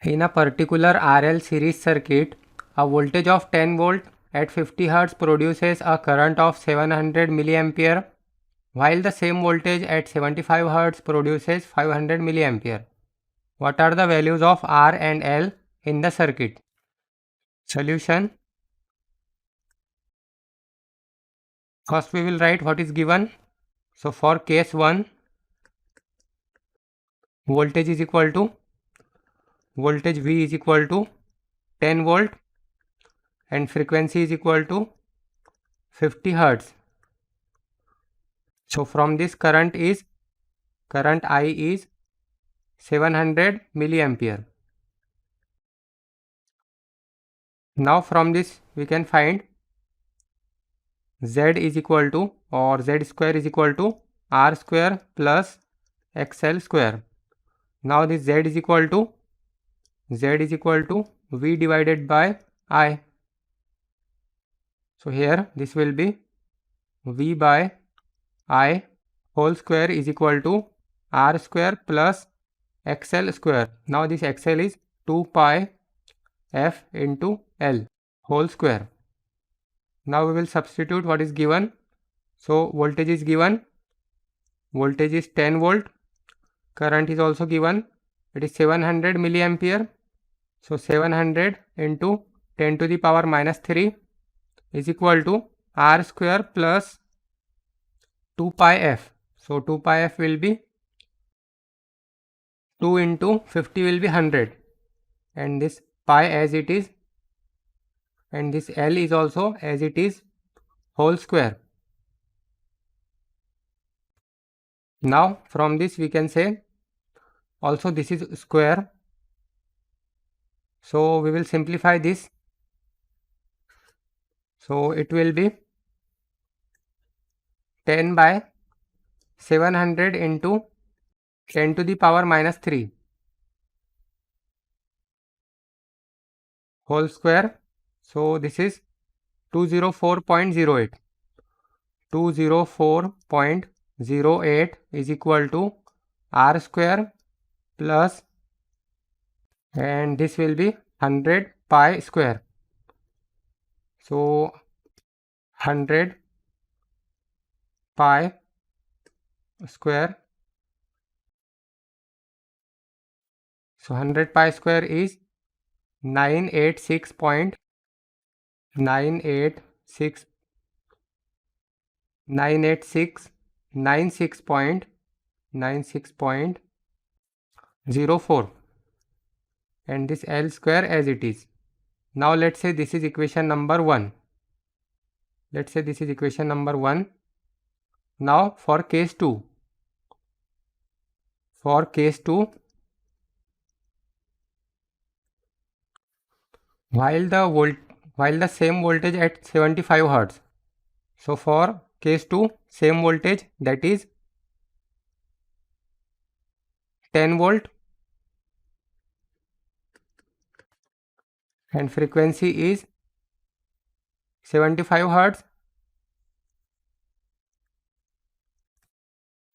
In a particular RL series circuit, a voltage of 10 volt at 50 Hz produces a current of 700 milliampere, while the same voltage at 75 Hz produces 500 milliampere. What are the values of R and L in the circuit? Solution. First we will write what is given. So for case 1, voltage is equal to voltage V is equal to 10 volt and frequency is equal to 50 Hz. So from this current I is 700 milliampere. Now from this we can find Z is equal to, or Z square is equal to R square plus XL square. Now this Z is equal to V divided by I. So here this will be V by I whole square is equal to R square plus XL square. Now this XL is 2 pi F into L whole square. Now we will substitute what is given. So voltage is given, voltage is 10 volt, current is also given, it is 700 milliampere. So 700 into 10 to the power minus 3 is equal to R square plus 2 pi F. So 2 pi F will be 2 into 50 will be 100, and this pi as it is, and this L is also as it is whole square. Now from this we can say also this is square. So we will simplify this. So it will be 10 by 700 into 10 to the power minus 3 whole square. So this is 204.08. 204.08 is equal to R square plus, and this will be 100 pi square. So 100 pi square. So 100 pi square is 96.04, and this L square as it is. Now let's say this is equation number 1. Let's say this is equation number 1. Now for case 2. For case 2, while the same voltage at 75 Hz. So for case 2, same voltage, that is 10 volt, and frequency is 75 Hz,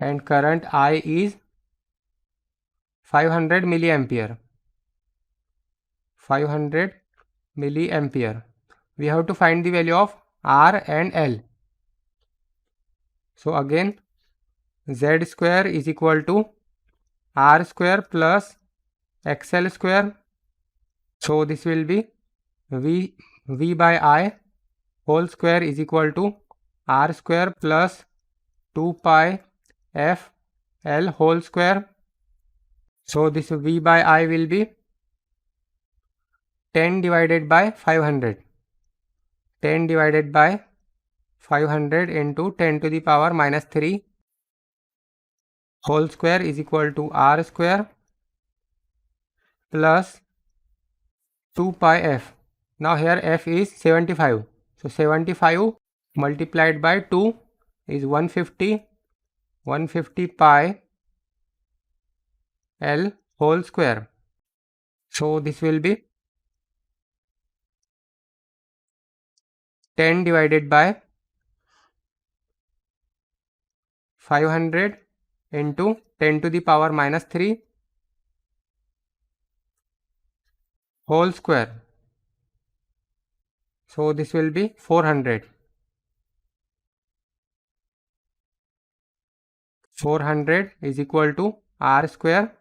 and current I is 500 milliampere. 500 milliampere. We have to find the value of R and L. So again, Z square is equal to R square plus XL square. So this will be V by I whole square is equal to R square plus 2 pi F L whole square. So this V by I will be 10 divided by 500. 10 divided by 500 into 10 to the power minus 3 whole square is equal to R square plus 2 pi F. Now here F is 75. So 75 multiplied by 2 is 150. 150 pi L whole square. So this will be 10 divided by 500 into 10 to the power minus 3 whole square. So this will be 400. 400 is equal to r square.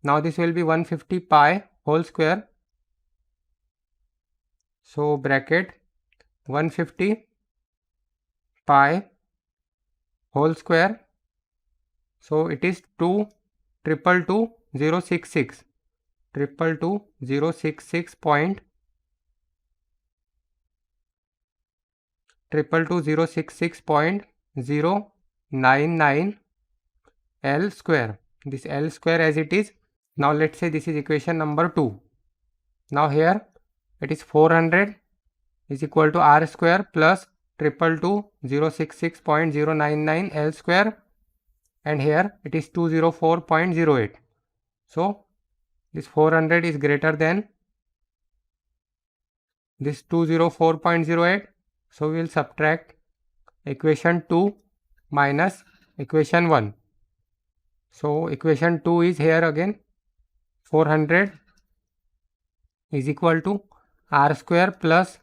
Now this will be 150 pi whole square. So bracket 150 pi whole square. So it is 2222066. 22266.099 L square. This L square as it is. Now let's say this is equation number 2. Now here it is 400 is equal to r square plus 2222066.099 L square, and here it is 204.08. So this 400 is greater than this 204.08. So we will subtract equation 2 minus equation 1. So equation 2 is here again. 400 is equal to r square plus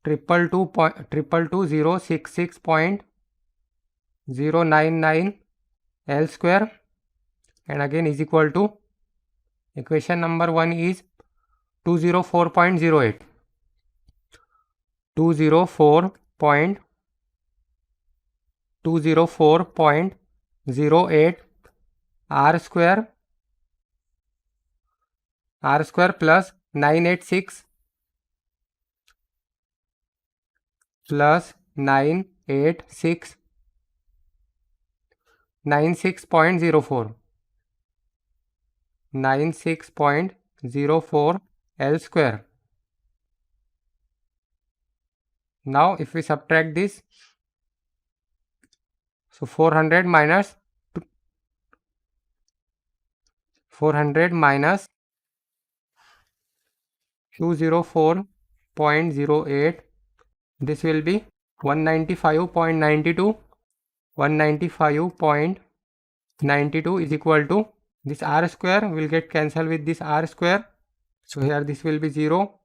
2222066.099 L square, and again is equal to equation number 1 is 204.08. 204.08 r square plus 986 plus 986 96.04 96.04 L square. Now if we subtract this, so 400 minus 204.08, this will be 195.92. 195.92 is equal to this r square will get cancelled with this r square. So here this will be 0.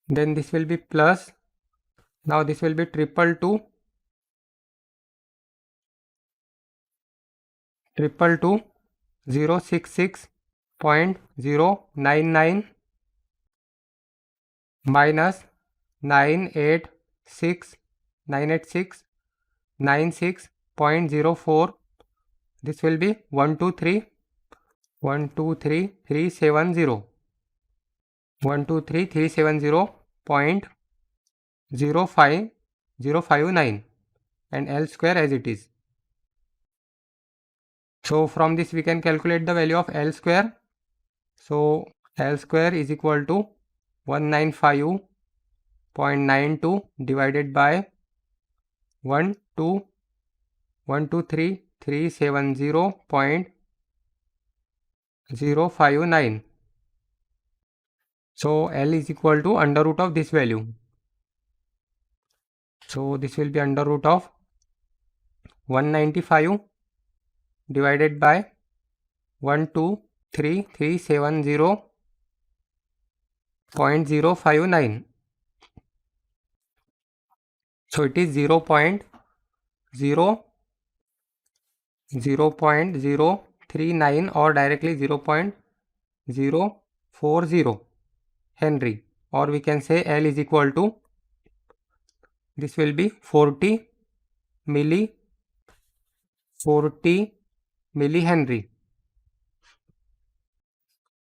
Then this will be plus. Now this will be 2222066.099 minus 96.04. This will be 123,370. 123,370.05059 and L square as it is. So from this we can calculate the value of L square. So L square is equal to 195.92 divided by 123,370.059. So L is equal to under root of this value. So this will be under root of 195 divided by 123,370.059. So it is 0.039 or directly 0.040 Henry, or we can say L is equal to, this will be 40 millihenry.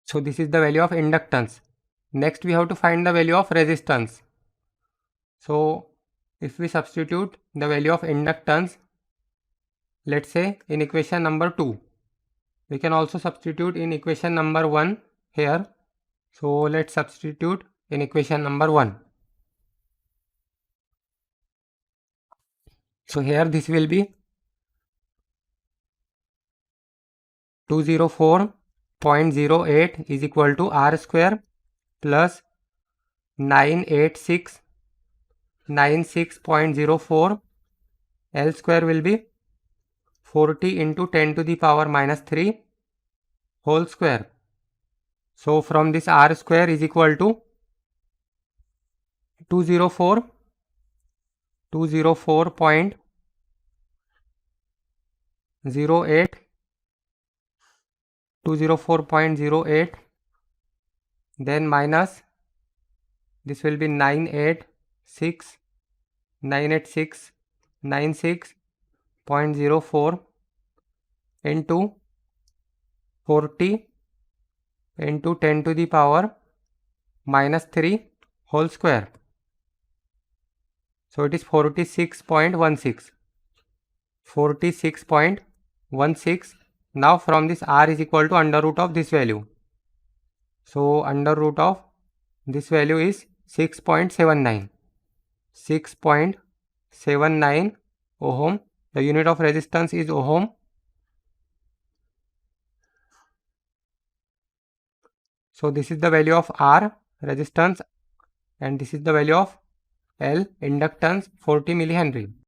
So this is the value of inductance. Next we have to find the value of resistance. So if we substitute the value of inductance, let's say in equation number 2, we can also substitute in equation number 1 here. So let's substitute in equation number 1. So here this will be 204.08 is equal to r square plus 986.96.04. L square will be 40 into 10 to the power minus 3 whole square. So from this R square is equal to 204.08 204.08, then minus this will be 986.04 into 40 into 10 to the power minus 3 whole square. So it is 46.16. 46.16. Now from this R is equal to under root of this value. So under root of this value is 6.79. 6.79 ohm. The unit of resistance is ohm. So this is the value of R, resistance, and this is the value of L, inductance, 40 millihenry.